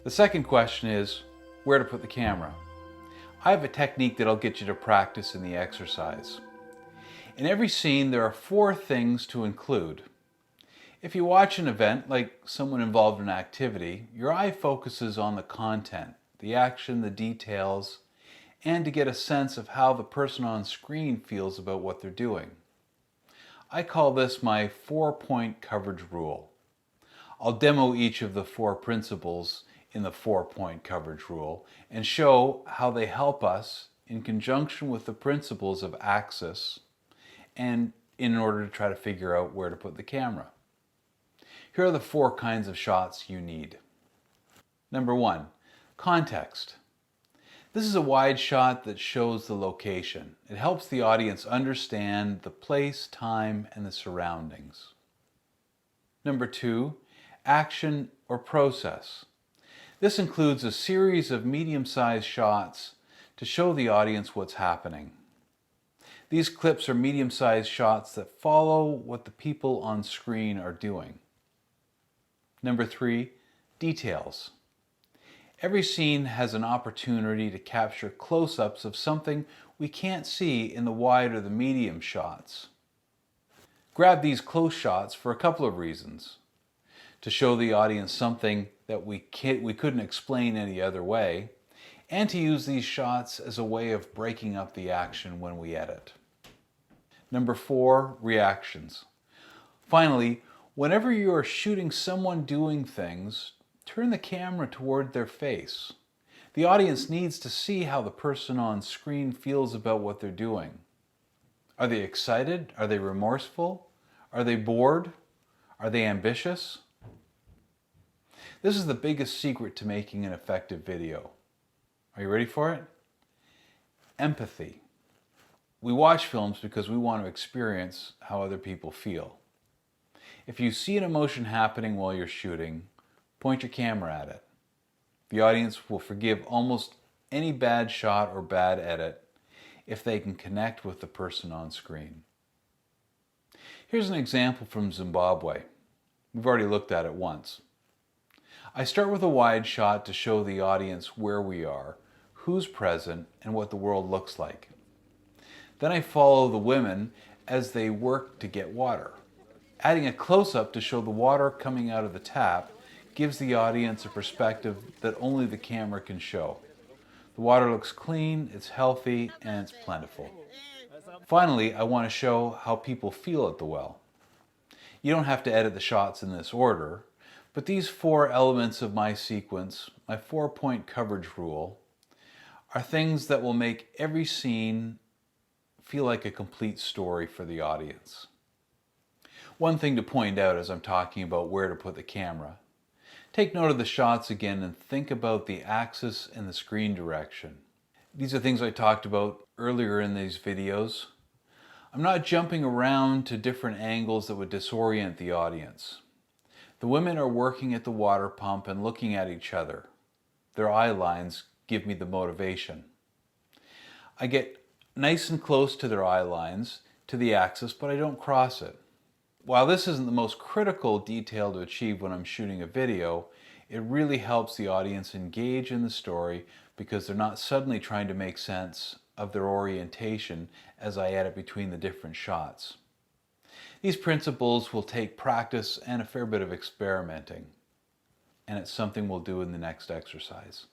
The second question is where to put the camera. I have a technique that'll get you to practice in the exercise. In every scene, there are 4 things to include. If you watch an event, like someone involved in an activity, your eye focuses on the content, the action, the details, and to get a sense of how the person on screen feels about what they're doing. I call this my 4-point coverage rule. I'll demo each of the 4 principles in the 4-point coverage rule and show how they help us in conjunction with the principles of axis and in order to try to figure out where to put the camera. Here are the 4 kinds of shots you need. Number 1, context. This is a wide shot that shows the location. It helps the audience understand the place, time, and the surroundings. Number 2, action or process. This includes a series of medium-sized shots to show the audience what's happening. These clips are medium-sized shots that follow what the people on screen are doing. Number 3, details. Every scene has an opportunity to capture close-ups of something we can't see in the wide or the medium shots. Grab these close shots for a couple of reasons. To show the audience something that we couldn't explain any other way, and to use these shots as a way of breaking up the action when we edit. Number 4, reactions. Finally, whenever you are shooting someone doing things, turn the camera toward their face. The audience needs to see how the person on screen feels about what they're doing. Are they excited? Are they remorseful? Are they bored? Are they ambitious? This is the biggest secret to making an effective video. Are you ready for it? Empathy. We watch films because we want to experience how other people feel. If you see an emotion happening while you're shooting, point your camera at it. The audience will forgive almost any bad shot or bad edit if they can connect with the person on screen. Here's an example from Zimbabwe. We've already looked at it once. I start with a wide shot to show the audience where we are, who's present, and what the world looks like. Then I follow the women as they work to get water. Adding a close-up to show the water coming out of the tap gives the audience a perspective that only the camera can show. The water looks clean, it's healthy, and it's plentiful. Finally, I want to show how people feel at the well. You don't have to edit the shots in this order, but these 4 elements of my sequence, my 4-point coverage rule, are things that will make every scene feel like a complete story for the audience. One thing to point out as I'm talking about where to put the camera: take note of the shots again and think about the axis and the screen direction. These are things I talked about earlier in these videos. I'm not jumping around to different angles that would disorient the audience. The women are working at the water pump and looking at each other. Their eye lines give me the motivation. I get nice and close to their eye lines, to the axis, but I don't cross it. While this isn't the most critical detail to achieve when I'm shooting a video, it really helps the audience engage in the story because they're not suddenly trying to make sense of their orientation as I edit between the different shots. These principles will take practice and a fair bit of experimenting, and it's something we'll do in the next exercise.